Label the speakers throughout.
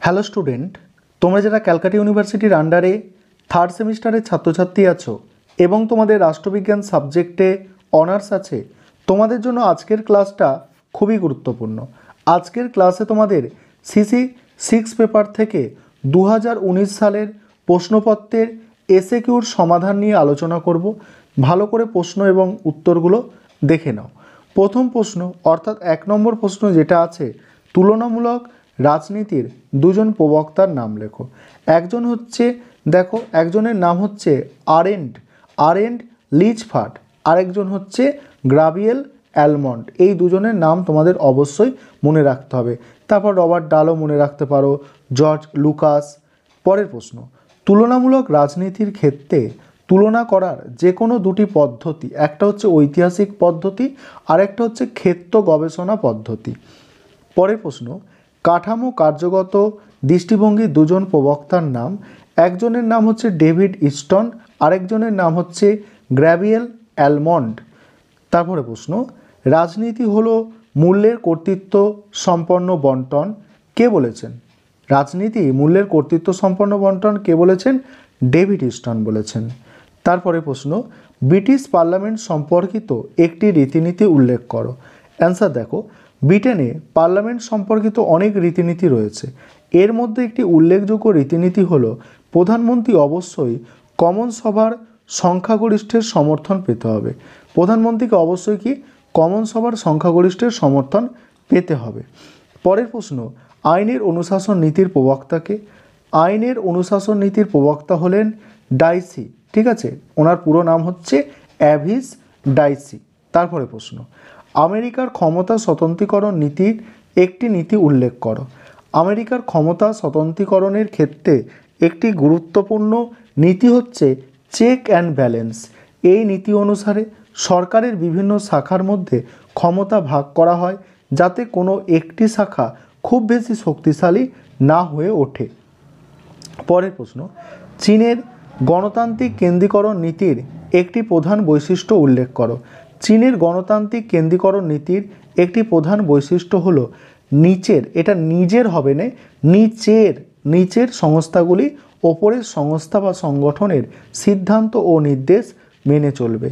Speaker 1: Hello student, তোমরা যারা ক্যালকাটা ইউনিভার্সিটির আন্ডারে থার্ড সেমিস্টারের ছাত্রছাত্রী আছো এবং তোমাদের রাষ্ট্রবিজ্ঞান সাবজেক্টে অনার্স আছে, তোমাদের জন্য আজকের ক্লাসটা খুবই গুরুত্বপূর্ণ। আজকের ক্লাসে তোমাদের সিসি 6 পেপার থেকে 2019 সালের প্রশ্নপত্রের এসএকিউর সমাধান নিয়ে আলোচনা করব। ভালো করে প্রশ্ন এবং উত্তরগুলো দেখে নাও। প্রথম প্রশ্ন অর্থাৎ 1 নম্বর প্রশ্ন যেটা আছে, তুলনামূলক রাজনীতির দুজন প্রবক্তার নাম লেখো। একজন হচ্ছে, দেখো, একজনের নাম হচ্ছে আরেন্ড লিচফার্ড, আরেকজন হচ্ছে গ্রাবিয়েল অ্যালমন্ড। এই দুজনের নাম তোমাদের অবশ্যই মনে রাখতে হবে। তারপর রবার্ট ডালও মনে রাখতে পারো, জর্জ লুকাস। পরের প্রশ্ন, তুলনামূলক রাজনীতির ক্ষেত্রে তুলনা করার যে কোনো দুটি পদ্ধতি, একটা হচ্ছে ঐতিহাসিক পদ্ধতি আর একটা হচ্ছে ক্ষেত্র গবেষণা পদ্ধতি। পরের প্রশ্ন, কাঠামো কার্যগত দৃষ্টিভঙ্গির দুজন প্রবক্তার নাম। একজনের নাম হচ্ছে ডেভিড ইস্টন, আরেকজনের নাম হচ্ছে গ্রাবিয়েল অ্যালমন্ড। তারপরে প্রশ্ন, রাজনীতি হলো মূল্যের কর্তৃত্ব সম্পন্ন বন্টন, কে বলেছেন? রাজনীতি মূল্যের কর্তৃত্ব সম্পন্ন বন্টন কে বলেছেন? ডেভিড ইস্টন বলেছেন। তারপরে প্রশ্ন, ব্রিটিশ পার্লামেন্ট সম্পর্কিত একটি রীতিনীতি উল্লেখ করো। অ্যান্সার দেখো, ব্রিটেনে পার্লামেন্ট সম্পর্কিত অনেক রীতিনীতি রয়েছে। এর মধ্যে একটি উল্লেখযোগ্য রীতিনীতি হলো প্রধানমন্ত্রী অবশ্যই কমন সভার সংখ্যাগরিষ্ঠের সমর্থন পেতে হবে। প্রধানমন্ত্রীকে অবশ্যই কি কমন সভার সংখ্যাগরিষ্ঠের সমর্থন পেতে হবে। পরের প্রশ্ন, আইনের অনুশাসন নীতির প্রবক্তাকে? আইনের অনুশাসন নীতির প্রবক্তা হলেন ডাইসি, ঠিক আছে, ওনার পুরো নাম হচ্ছে অ্যাভিস ডাইসি। তারপরে প্রশ্ন, আমেরিকার ক্ষমতা স্বতন্ত্রীকরণ নীতির একটি নীতি উল্লেখ করো। আমেরিকার ক্ষমতা স্বতন্ত্রীকরণের ক্ষেত্রে একটি গুরুত্বপূর্ণ নীতি হচ্ছে চেক অ্যান্ড ব্যালেন্স। এই নীতি অনুসারে সরকারের বিভিন্ন শাখার মধ্যে ক্ষমতা ভাগ করা হয় যাতে কোনো একটি শাখা খুব বেশি শক্তিশালী না হয়ে ওঠে। পরের প্রশ্ন, চীনের গণতান্ত্রিক কেন্দ্রীকরণ নীতির একটি প্রধান বৈশিষ্ট্য উল্লেখ করো। চীনের গণতান্ত্রিক কেন্দ্রীকরণ নীতির একটি প্রধান বৈশিষ্ট্য হলো নিচের, এটা নিজের হবে না, নিচের সংস্থাগুলি ওপরের সংস্থা বা সংগঠনের সিদ্ধান্ত ও নির্দেশ মেনে চলবে।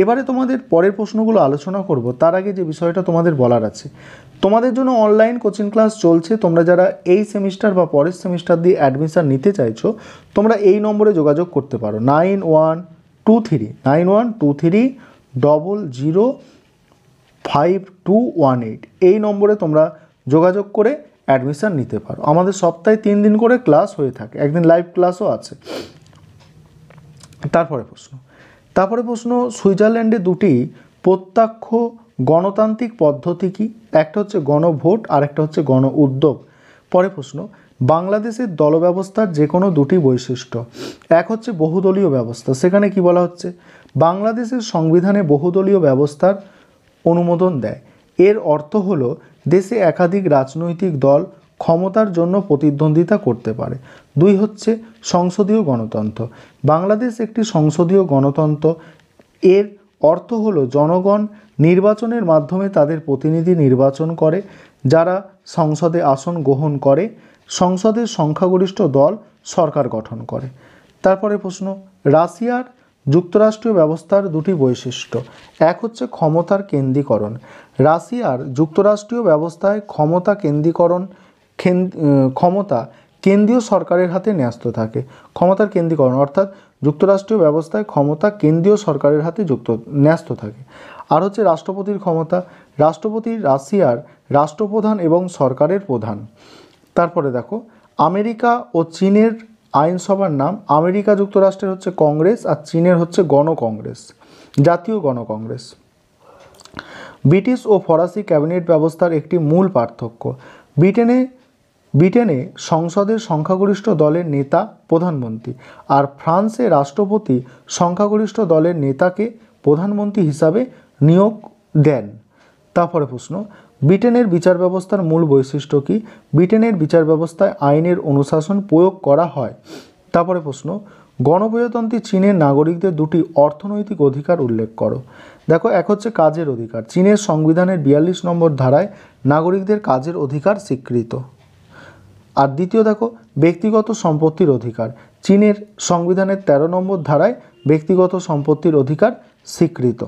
Speaker 1: এবারে তোমাদের পরের প্রশ্নগুলো আলোচনা করব, তার আগে যে বিষয়টা তোমাদের বলার আছে, তোমাদের জন্য অনলাইন কোচিং ক্লাস চলছে। তোমরা যারা এই সেমিস্টার বা পরের সেমিস্টার দিয়ে অ্যাডমিশান নিতে চাইছো, তোমরা এই নম্বরে যোগাযোগ করতে পারো, 9123005218। এই নম্বরে তোমরা যোগাযোগ করে অ্যাডমিশান নিতে পারো। আমাদের সপ্তাহে 3 দিন করে ক্লাস হয়ে থাকে, একদিন লাইভ ক্লাসও আছে। তারপরে প্রশ্ন, সুইজারল্যান্ডে দুটি প্রত্যক্ষ গণতান্ত্রিক পদ্ধতি কি? একটা হচ্ছে গণভোট আর একটা হচ্ছে গণ উদ্যোগ। পরে প্রশ্ন, বাংলাদেশের দলব্যবস্থার যে কোনো দুটি বৈশিষ্ট্য। এক হচ্ছে বহুদলীয় ব্যবস্থা, সেখানে কি বলা হচ্ছে? বাংলাদেশের সংবিধানে বহুদলীয় ব্যবস্থার অনুমোদন দেয়। এর অর্থ হলো দেশে একাধিক রাজনৈতিক দল ক্ষমতার জন্য প্রতিদ্বন্দ্বিতা করতে পারে। 2 হচ্ছে সংসদীয় গণতন্ত্র। বাংলাদেশ একটি সংসদীয় গণতন্ত্র। এর অর্থ হলো জনগণ নির্বাচনের মাধ্যমে তাদের প্রতিনিধি নির্বাচন করে, যারা সংসদে আসন গ্রহণ করে। সংসদের সংখ্যাগরিষ্ঠ দল সরকার গঠন করে। তারপরে প্রশ্ন, রাশিয়ার যুক্তরাষ্ট্রীয় ব্যবস্থার দুটি বৈশিষ্ট্য। এক হচ্ছে ক্ষমতার কেন্দ্রীকরণ। রাশিয়ার যুক্তরাষ্ট্রীয় ব্যবস্থায় ক্ষমতা কেন্দ্রীয় সরকারের হাতে ন্যস্ত থাকে। ক্ষমতার কেন্দ্রীকরণ অর্থাৎ যুক্তরাষ্ট্রীয় ব্যবস্থায় ক্ষমতা কেন্দ্রীয় সরকারের হাতে ন্যস্ত থাকে। আর হচ্ছে রাষ্ট্রপতির ক্ষমতা। রাষ্ট্রপতি রাশিয়ার রাষ্ট্রপ্রধান এবং সরকারের প্রধান। তারপরে দেখো, আমেরিকা ও চীনের আইনসভার নাম। আমেরিকা যুক্তরাষ্ট্রের হচ্ছে কংগ্রেস আর চীনের হচ্ছে গণকংগ্রেস, জাতীয় গণকংগ্রেস। ব্রিটিশ ও ফরাসি ক্যাবিনেট ব্যবস্থার একটি মূল পার্থক্য। ব্রিটেনে সংসদের সংখ্যাগরিষ্ঠ দলের নেতা প্রধানমন্ত্রী, আর ফ্রান্সে রাষ্ট্রপতি সংখ্যাগরিষ্ঠ দলের নেতাকে প্রধানমন্ত্রী হিসাবে নিয়োগ দেন। তারপরে প্রশ্ন, ব্রিটেনের বিচার ব্যবস্থার মূল বৈশিষ্ট্য কী? ব্রিটেনের বিচার ব্যবস্থায় আইনের অনুশাসন প্রয়োগ করা হয়। তারপরে প্রশ্ন, গণপ্রজাতন্ত্রী চীনের নাগরিকদের দুটি অর্থনৈতিক অধিকার উল্লেখ করো। দেখো, এক হচ্ছে কাজের অধিকার। চীনের সংবিধানের 42 নম্বর ধারায় নাগরিকদের কাজের অধিকার স্বীকৃত। আর দ্বিতীয় দেখো ব্যক্তিগত সম্পত্তির অধিকার। চীনের সংবিধানের 13 নম্বর ধারায় ব্যক্তিগত সম্পত্তির অধিকার স্বীকৃত।